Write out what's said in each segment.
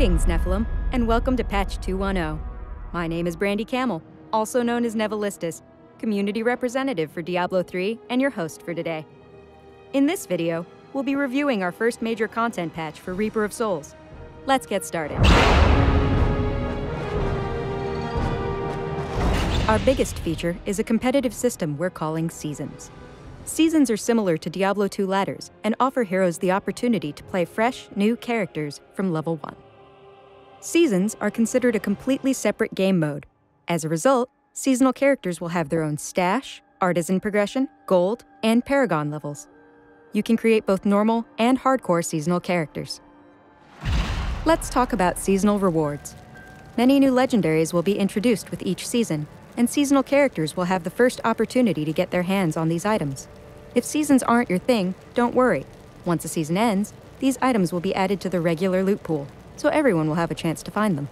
Greetings, Nephilim, and welcome to Patch 2.10. My name is Brandy Camel, also known as Nevilistus, community representative for Diablo 3 and your host for today. In this video, we'll be reviewing our first major content patch for Reaper of Souls. Let's get started. Our biggest feature is a competitive system we're calling Seasons. Seasons are similar to Diablo 2 ladders and offer heroes the opportunity to play fresh, new characters from level 1. Seasons are considered a completely separate game mode. As a result, seasonal characters will have their own stash, artisan progression, gold, and paragon levels. You can create both normal and hardcore seasonal characters. Let's talk about seasonal rewards. Many new legendaries will be introduced with each season, and seasonal characters will have the first opportunity to get their hands on these items. If seasons aren't your thing, don't worry. Once a season ends, these items will be added to the regular loot pool, so everyone will have a chance to find them.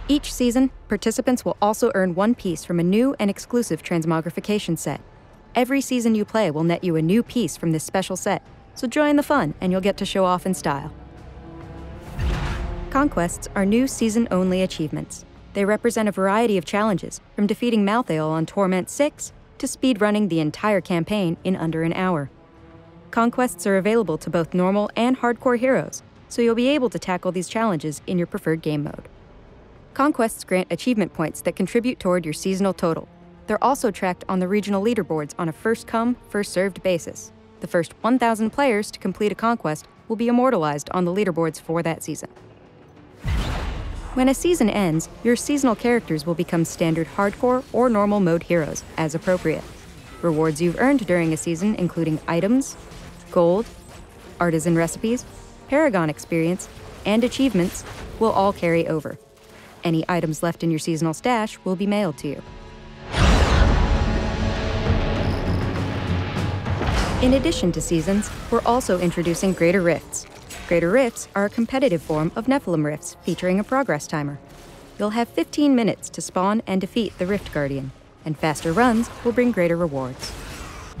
Each season, participants will also earn one piece from a new and exclusive transmogrification set. Every season you play will net you a new piece from this special set, so join the fun and you'll get to show off in style. Conquests are new season-only achievements. They represent a variety of challenges, from defeating Malthael on Torment 6 to speedrunning the entire campaign in under an hour. Conquests are available to both normal and hardcore heroes, so you'll be able to tackle these challenges in your preferred game mode. Conquests grant achievement points that contribute toward your seasonal total. They're also tracked on the regional leaderboards on a first-come, first-served basis. The first 1,000 players to complete a conquest will be immortalized on the leaderboards for that season. When a season ends, your seasonal characters will become standard hardcore or normal mode heroes, as appropriate. Rewards you've earned during a season, including items, gold, artisan recipes, paragon experience, and achievements, will all carry over. Any items left in your seasonal stash will be mailed to you. In addition to seasons, we're also introducing Greater Rifts. Greater Rifts are a competitive form of Nephilim Rifts featuring a progress timer. You'll have 15 minutes to spawn and defeat the Rift Guardian, and faster runs will bring greater rewards.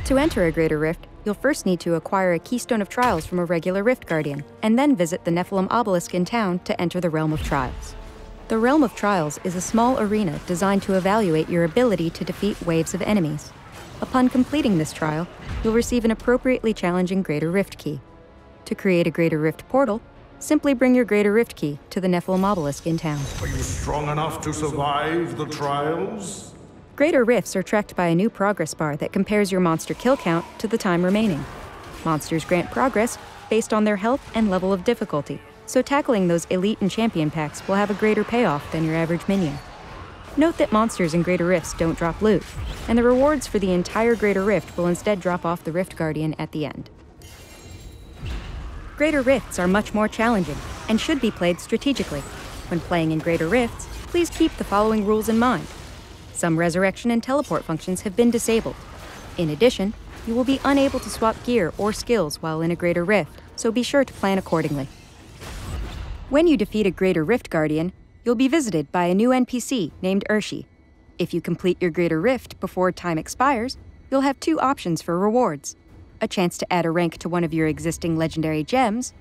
To enter a Greater Rift, you'll first need to acquire a Keystone of Trials from a regular Rift Guardian, and then visit the Nephilim Obelisk in town to enter the Realm of Trials. The Realm of Trials is a small arena designed to evaluate your ability to defeat waves of enemies. Upon completing this trial, you'll receive an appropriately challenging Greater Rift key. To create a Greater Rift portal, simply bring your Greater Rift key to the Nephilim Obelisk in town. Are you strong enough to survive the trials? Greater Rifts are tracked by a new progress bar that compares your monster kill count to the time remaining. Monsters grant progress based on their health and level of difficulty, so tackling those elite and champion packs will have a greater payoff than your average minion. Note that monsters in Greater Rifts don't drop loot, and the rewards for the entire Greater Rift will instead drop off the Rift Guardian at the end. Greater Rifts are much more challenging and should be played strategically. When playing in Greater Rifts, please keep the following rules in mind. Some resurrection and teleport functions have been disabled. In addition, you will be unable to swap gear or skills while in a Greater Rift, so be sure to plan accordingly. When you defeat a Greater Rift Guardian, you'll be visited by a new NPC named Urshi. If you complete your Greater Rift before time expires, you'll have two options for rewards: a chance to add a rank to one of your existing legendary gems,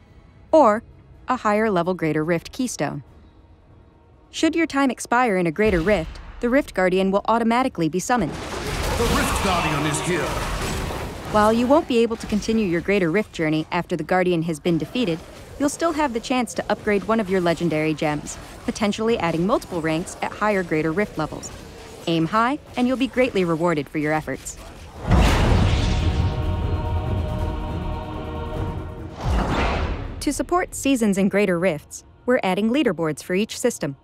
or a higher level Greater Rift keystone. Should your time expire in a Greater Rift, the Rift Guardian will automatically be summoned. The Rift Guardian is here! While you won't be able to continue your Greater Rift journey after the Guardian has been defeated, you'll still have the chance to upgrade one of your legendary gems, potentially adding multiple ranks at higher Greater Rift levels. Aim high, and you'll be greatly rewarded for your efforts. To support seasons and Greater Rifts, we're adding leaderboards for each system.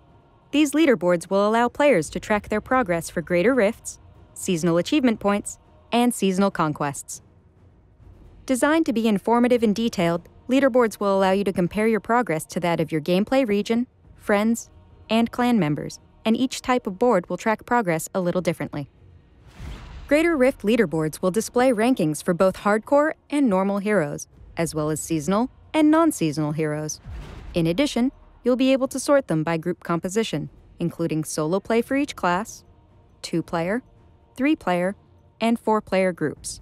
These leaderboards will allow players to track their progress for Greater Rifts, seasonal achievement points, and seasonal conquests. Designed to be informative and detailed, leaderboards will allow you to compare your progress to that of your gameplay region, friends, and clan members, and each type of board will track progress a little differently. Greater Rift leaderboards will display rankings for both hardcore and normal heroes, as well as seasonal and non-seasonal heroes. In addition, you'll be able to sort them by group composition, including solo play for each class, 2-player, 3-player, and 4-player groups.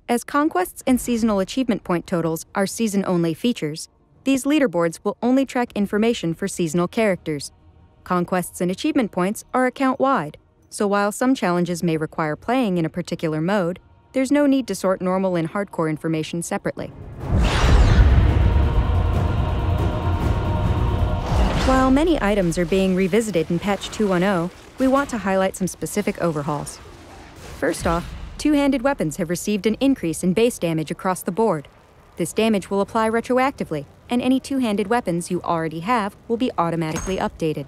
As conquests and seasonal achievement point totals are season-only features, These leaderboards will only track information for seasonal characters. Conquests and achievement points are account-wide, so while some challenges may require playing in a particular mode, there's no need to sort normal and hardcore information separately. While many items are being revisited in Patch 2.10, we want to highlight some specific overhauls. First off, two-handed weapons have received an increase in base damage across the board. This damage will apply retroactively, and any two-handed weapons you already have will be automatically updated.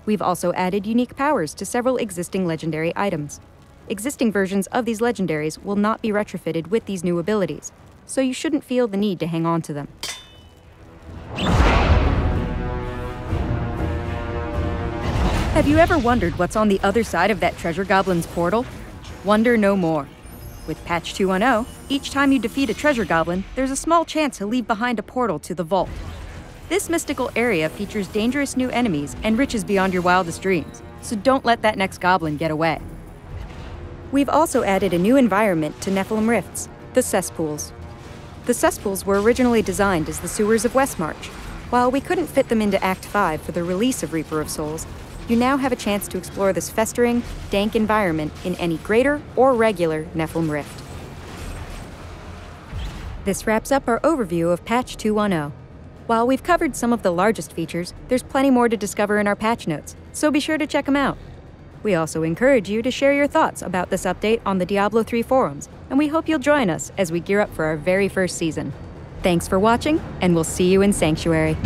We've also added unique powers to several existing legendary items. Existing versions of these legendaries will not be retrofitted with these new abilities, so you shouldn't feel the need to hang on to them. Have you ever wondered what's on the other side of that treasure goblin's portal? Wonder no more. With Patch 2.10, each time you defeat a treasure goblin, there's a small chance he'll leave behind a portal to the vault. This mystical area features dangerous new enemies and riches beyond your wildest dreams, so don't let that next goblin get away. We've also added a new environment to Nephilim Rifts, the cesspools. The cesspools were originally designed as the sewers of Westmarch. While we couldn't fit them into Act 5 for the release of Reaper of Souls, you now have a chance to explore this festering, dank environment in any greater or regular Nephilim Rift. This wraps up our overview of Patch 2.10. While we've covered some of the largest features, there's plenty more to discover in our patch notes, so be sure to check them out. We also encourage you to share your thoughts about this update on the Diablo 3 forums, and we hope you'll join us as we gear up for our very first season. Thanks for watching, and we'll see you in Sanctuary.